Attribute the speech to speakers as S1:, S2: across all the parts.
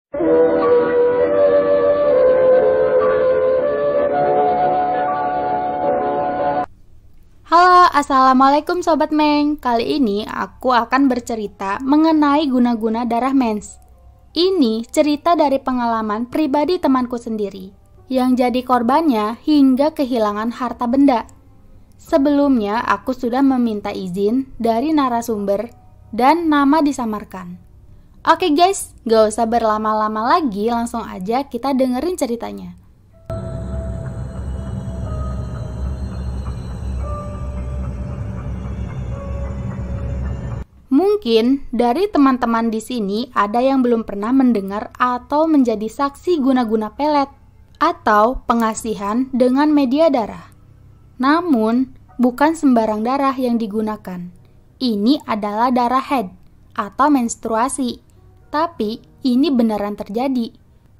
S1: Halo, assalamualaikum Sobat Meng. Kali ini aku akan bercerita mengenai guna-guna darah mens. Ini cerita dari pengalaman pribadi temanku sendiri, yang jadi korbannya hingga kehilangan harta benda. Sebelumnya aku sudah meminta izin dari narasumber dan nama disamarkan. Oke guys, gak usah berlama-lama lagi, langsung aja kita dengerin ceritanya. Mungkin dari teman-teman di sini ada yang belum pernah mendengar atau menjadi saksi guna-guna pelet atau pengasihan dengan media darah. Namun, bukan sembarang darah yang digunakan. Ini adalah darah haid atau menstruasi. Tapi, ini beneran terjadi.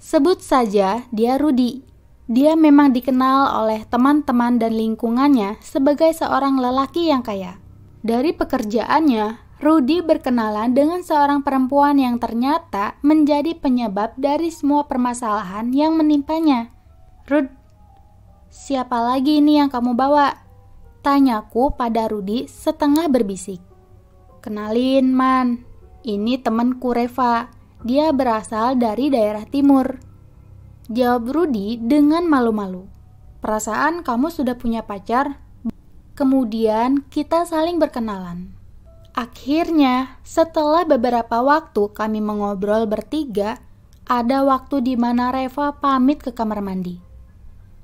S1: Sebut saja dia Rudy. Dia memang dikenal oleh teman-teman dan lingkungannya sebagai seorang lelaki yang kaya. Dari pekerjaannya, Rudy berkenalan dengan seorang perempuan yang ternyata menjadi penyebab dari semua permasalahan yang menimpanya. "Rud, siapa lagi ini yang kamu bawa?" tanyaku pada Rudy setengah berbisik. "Kenalin, Man. Ini temanku Reva. Dia berasal dari daerah timur," jawab Rudy dengan malu-malu. "Perasaan kamu sudah punya pacar?" Kemudian kita saling berkenalan. Akhirnya, setelah beberapa waktu kami mengobrol bertiga, ada waktu di mana Reva pamit ke kamar mandi.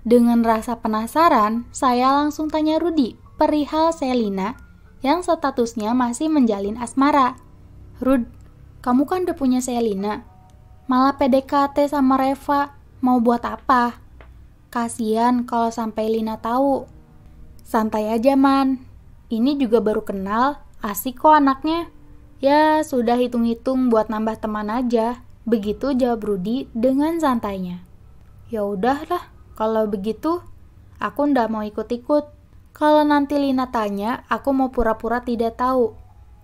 S1: Dengan rasa penasaran, saya langsung tanya Rudy perihal Selina yang statusnya masih menjalin asmara. "Rud, kamu kan udah punya Selina, malah PDKT sama Reva, mau buat apa? Kasian kalau sampai Lina tahu." "Santai aja, Man. Ini juga baru kenal. Asik kok anaknya. Ya sudah hitung-hitung buat nambah teman aja," begitu jawab Rudy dengan santainya. "Ya udahlah, kalau begitu aku ndak mau ikut-ikut. Kalau nanti Lina tanya, aku mau pura-pura tidak tahu."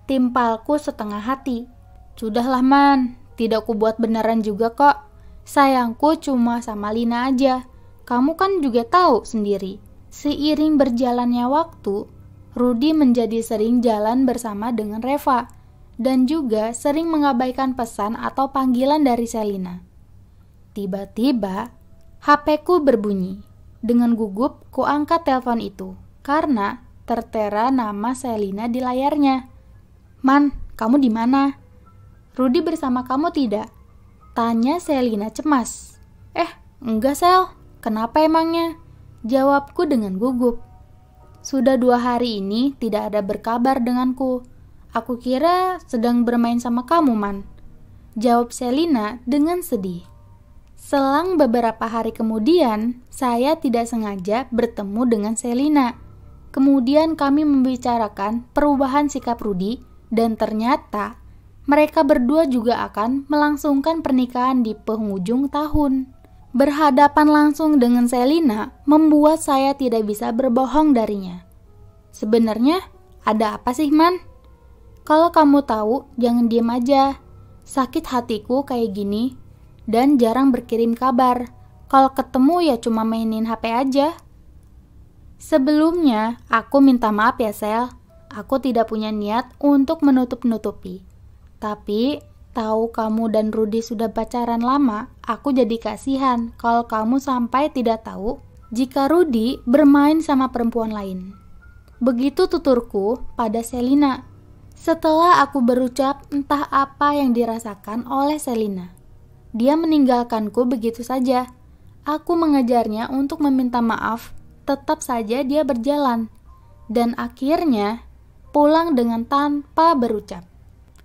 S1: Timpalku setengah hati. "Sudahlah Man, tidak ku buat beneran juga kok. Sayangku cuma sama Lina aja. Kamu kan juga tahu sendiri, seiring berjalannya waktu, Rudy menjadi sering jalan bersama dengan Reva dan juga sering mengabaikan pesan atau panggilan dari Selina." Tiba-tiba, HP-ku berbunyi. Dengan gugup, ku angkat telepon itu karena tertera nama Selina di layarnya. "Man, kamu di mana? Rudy bersama kamu tidak?" tanya Selina cemas. Enggak Sel, kenapa emangnya?" jawabku dengan gugup. "Sudah 2 hari ini tidak ada berkabar denganku. Aku kira sedang bermain sama kamu, Man," jawab Selina dengan sedih. Selang beberapa hari kemudian, saya tidak sengaja bertemu dengan Selina. Kemudian kami membicarakan perubahan sikap Rudy dan ternyata mereka berdua juga akan melangsungkan pernikahan di penghujung tahun. Berhadapan langsung dengan Selina membuat saya tidak bisa berbohong darinya. "Sebenarnya ada apa sih, Man? Kalau kamu tahu, jangan diam aja. Sakit hatiku kayak gini dan jarang berkirim kabar. Kalau ketemu ya cuma mainin HP aja." Sebelumnya, aku minta maaf ya Sel. Aku tidak punya niat untuk menutup-nutupi. Tapi tahu kamu dan Rudy sudah pacaran lama, aku jadi kasihan kalau kamu sampai tidak tahu jika Rudy bermain sama perempuan lain. Begitu tuturku pada Selina. Setelah aku berucap entah apa yang dirasakan oleh Selina. Dia meninggalkanku begitu saja. Aku mengejarnya untuk meminta maaf, tetap saja dia berjalan. Dan akhirnya pulang dengan tanpa berucap.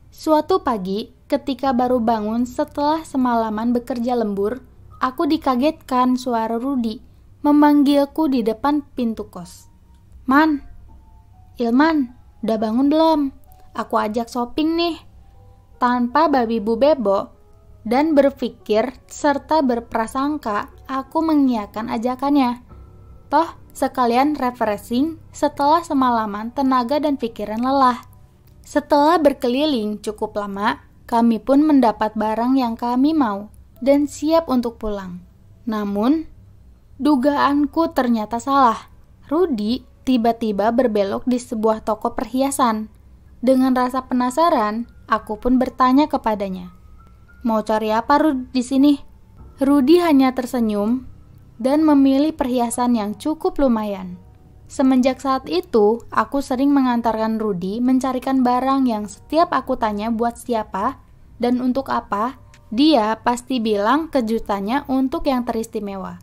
S1: Suatu pagi, ketika baru bangun setelah semalaman bekerja lembur, aku dikagetkan suara Rudy memanggilku di depan pintu kos. "Man, Ilman, udah bangun belum? Aku ajak shopping nih." Tanpa babi bu bebo dan berpikir serta berprasangka, aku mengiyakan ajakannya. Toh, sekalian refreshing setelah semalaman tenaga dan pikiran lelah. Setelah berkeliling cukup lama, kami pun mendapat barang yang kami mau. dan siap untuk pulang. Namun, dugaanku ternyata salah. Rudy tiba-tiba berbelok di sebuah toko perhiasan. Dengan rasa penasaran, aku pun bertanya kepadanya, "Mau cari apa, Rudy, di sini?" Rudy hanya tersenyum dan memilih perhiasan yang cukup lumayan. Semenjak saat itu, aku sering mengantarkan Rudy mencarikan barang yang setiap aku tanya buat siapa dan untuk apa, dia pasti bilang kejutannya untuk yang teristimewa.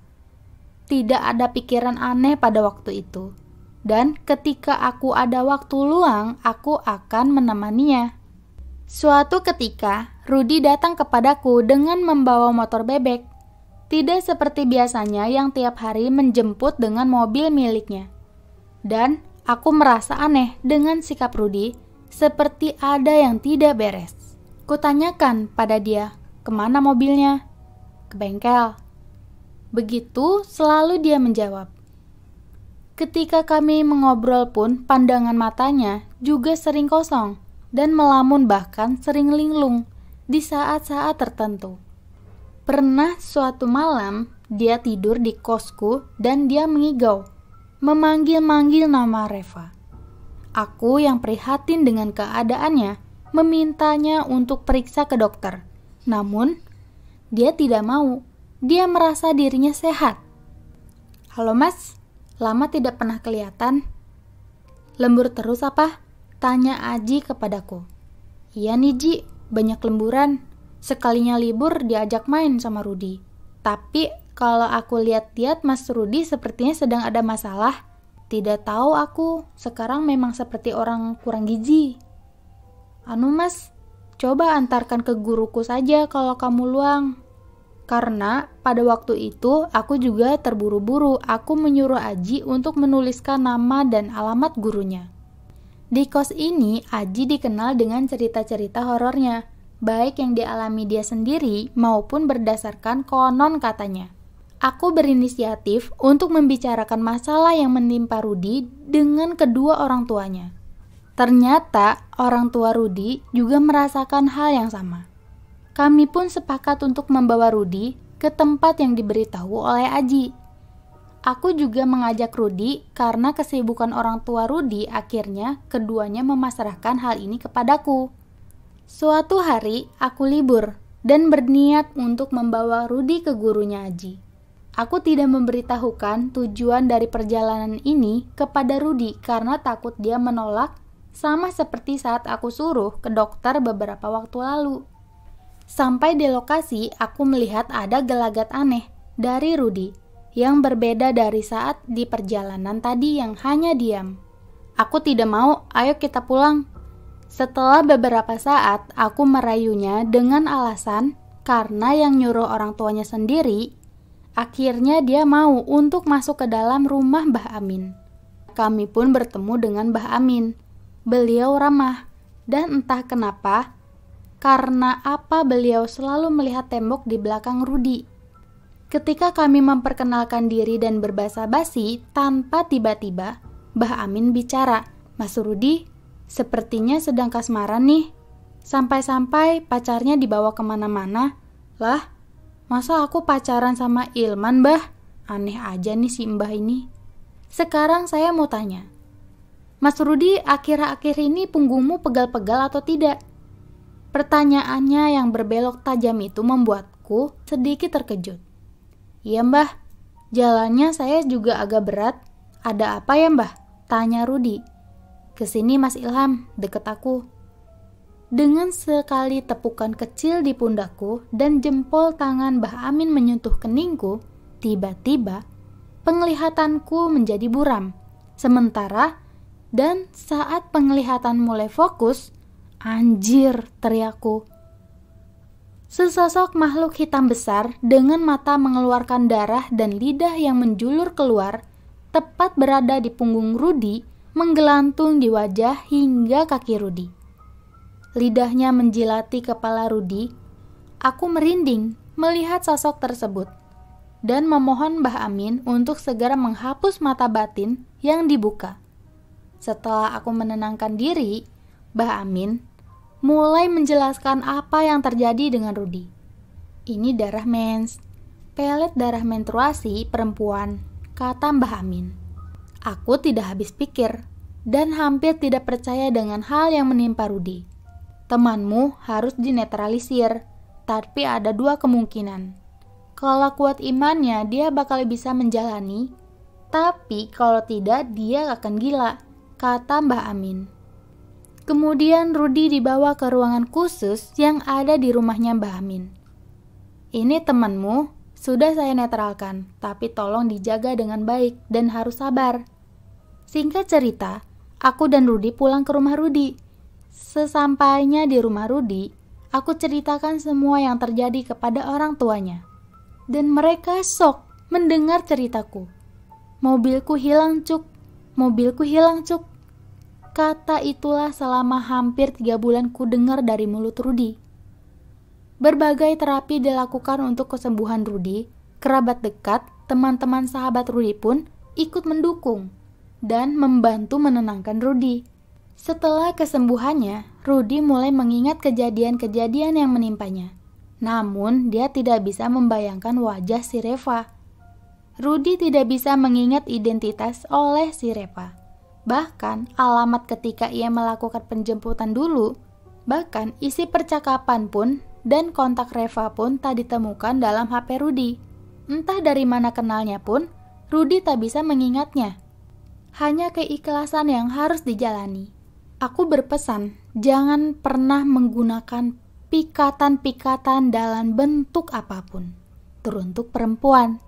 S1: Tidak ada pikiran aneh pada waktu itu. Dan ketika aku ada waktu luang, aku akan menemaninya. Suatu ketika, Rudy datang kepadaku dengan membawa motor bebek. Tidak seperti biasanya yang tiap hari menjemput dengan mobil miliknya. Dan aku merasa aneh dengan sikap Rudy, seperti ada yang tidak beres. Kutanyakan pada dia, "Kemana mobilnya?" "Ke bengkel." Begitu selalu dia menjawab. Ketika kami mengobrol pun pandangan matanya juga sering kosong dan melamun, bahkan sering linglung di saat-saat tertentu. Pernah suatu malam dia tidur di kosku dan dia mengigau, memanggil-manggil nama Reva. Aku yang prihatin dengan keadaannya memintanya untuk periksa ke dokter. Namun dia tidak mau. Dia merasa dirinya sehat. "Halo Mas, lama tidak pernah kelihatan." "Lembur terus apa?" tanya Aji kepadaku. "Iya nih Ji, banyak lemburan. Sekalinya libur diajak main sama Rudy. Tapi kalau aku lihat-lihat Mas Rudy sepertinya sedang ada masalah. Tidak tahu aku, sekarang memang seperti orang kurang gizi." "Anu Mas, coba antarkan ke guruku saja kalau kamu luang." Karena pada waktu itu aku juga terburu-buru, aku menyuruh Aji untuk menuliskan nama dan alamat gurunya. Di kos ini, Aji dikenal dengan cerita-cerita horornya, baik yang dialami dia sendiri maupun berdasarkan konon katanya. Aku berinisiatif untuk membicarakan masalah yang menimpa Rudy dengan kedua orang tuanya. Ternyata orang tua Rudy juga merasakan hal yang sama. Kami pun sepakat untuk membawa Rudy ke tempat yang diberitahu oleh Aji. Aku juga mengajak Rudy karena kesibukan orang tua Rudy, akhirnya keduanya memasrahkan hal ini kepadaku. Suatu hari aku libur dan berniat untuk membawa Rudy ke gurunya Aji. Aku tidak memberitahukan tujuan dari perjalanan ini kepada Rudy karena takut dia menolak, sama seperti saat aku suruh ke dokter beberapa waktu lalu. Sampai di lokasi, aku melihat ada gelagat aneh dari Rudy yang berbeda dari saat di perjalanan tadi yang hanya diam. Aku tidak mau, "Ayo kita pulang." Setelah beberapa saat, aku merayunya dengan alasan karena yang nyuruh orang tuanya sendiri. Akhirnya dia mau untuk masuk ke dalam rumah Mbah Amin. Kami pun bertemu dengan Mbah Amin. Beliau ramah dan entah kenapa, karena apa beliau selalu melihat tembok di belakang Rudy. Ketika kami memperkenalkan diri dan berbasa-basi, tanpa tiba-tiba, Mbah Amin bicara, "Mas Rudy, sepertinya sedang kasmaran nih. Sampai-sampai pacarnya dibawa kemana-mana." "Lah, masa aku pacaran sama Ilman, Mbah? Aneh aja nih si Mbah ini." Sekarang saya mau tanya, Mas Rudy, akhir-akhir ini punggungmu pegal-pegal atau tidak? Pertanyaannya yang berbelok tajam itu membuatku sedikit terkejut. "Iya Mbah, jalannya saya juga agak berat." "Ada apa ya Mbah?" tanya Rudy. "Kesini Mas Ilham, deket aku." Dengan sekali tepukan kecil di pundakku dan jempol tangan Mbah Amin menyentuh keningku, tiba-tiba penglihatanku menjadi buram. Dan saat penglihatan mulai fokus, "Anjir," teriakku. Sesosok makhluk hitam besar dengan mata mengeluarkan darah dan lidah yang menjulur keluar, tepat berada di punggung Rudy, menggelantung di wajah hingga kaki Rudy. Lidahnya menjilati kepala Rudy. Aku merinding melihat sosok tersebut dan memohon Mbah Amin untuk segera menghapus mata batin yang dibuka. Setelah aku menenangkan diri, Mbah Amin mulai menjelaskan apa yang terjadi dengan Rudy. Ini darah mens. Pelet darah menstruasi perempuan, kata Mbah Amin. Aku tidak habis pikir dan hampir tidak percaya dengan hal yang menimpa Rudi. Temanmu harus dinetralisir, tapi ada dua kemungkinan. Kalau kuat imannya, dia bakal bisa menjalani, tapi kalau tidak, dia akan gila, kata Mbah Amin. Kemudian Rudi dibawa ke ruangan khusus yang ada di rumahnya Mbah Amin. Ini temanmu, sudah saya netralkan, tapi tolong dijaga dengan baik dan harus sabar. Singkat cerita, aku dan Rudi pulang ke rumah Rudi. Sesampainya di rumah Rudi, aku ceritakan semua yang terjadi kepada orang tuanya. Dan mereka shock mendengar ceritaku. Mobilku hilang, Cuk. Mobilku hilang, Cuk. Kata itulah selama hampir 3 bulan ku dengar dari mulut Rudi. Berbagai terapi dilakukan untuk kesembuhan Rudi. Kerabat dekat, teman-teman sahabat Rudi pun ikut mendukung dan membantu menenangkan Rudi. Setelah kesembuhannya, Rudi mulai mengingat kejadian-kejadian yang menimpanya. Namun, dia tidak bisa membayangkan wajah si Reva. Rudi tidak bisa mengingat identitas oleh si Reva. Bahkan, alamat ketika ia melakukan penjemputan dulu, bahkan isi percakapan pun dan kontak Reva pun tak ditemukan dalam HP Rudi. Entah dari mana kenalnya pun, Rudi tak bisa mengingatnya. Hanya keikhlasan yang harus dijalani. Aku berpesan, jangan pernah menggunakan pikatan-pikatan dalam bentuk apapun, teruntuk perempuan.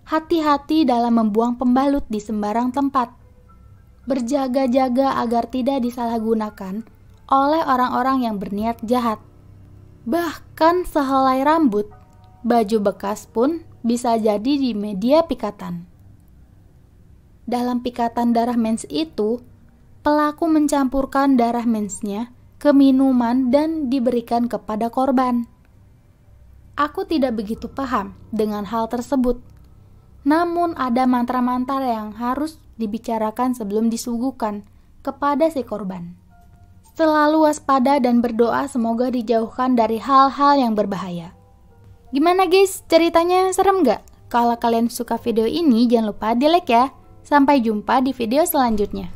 S1: Hati-hati dalam membuang pembalut di sembarang tempat. Berjaga-jaga agar tidak disalahgunakan oleh orang-orang yang berniat jahat. Bahkan sehelai rambut, baju bekas pun bisa jadi di media pikatan. Dalam pikatan darah mens itu, pelaku mencampurkan darah mensnya ke minuman dan diberikan kepada korban. Aku tidak begitu paham dengan hal tersebut. Namun ada mantra-mantra yang harus dibicarakan sebelum disuguhkan kepada si korban. Selalu waspada dan berdoa semoga dijauhkan dari hal-hal yang berbahaya. Gimana guys, ceritanya serem gak? Kalau kalian suka video ini jangan lupa di like ya. Sampai jumpa di video selanjutnya.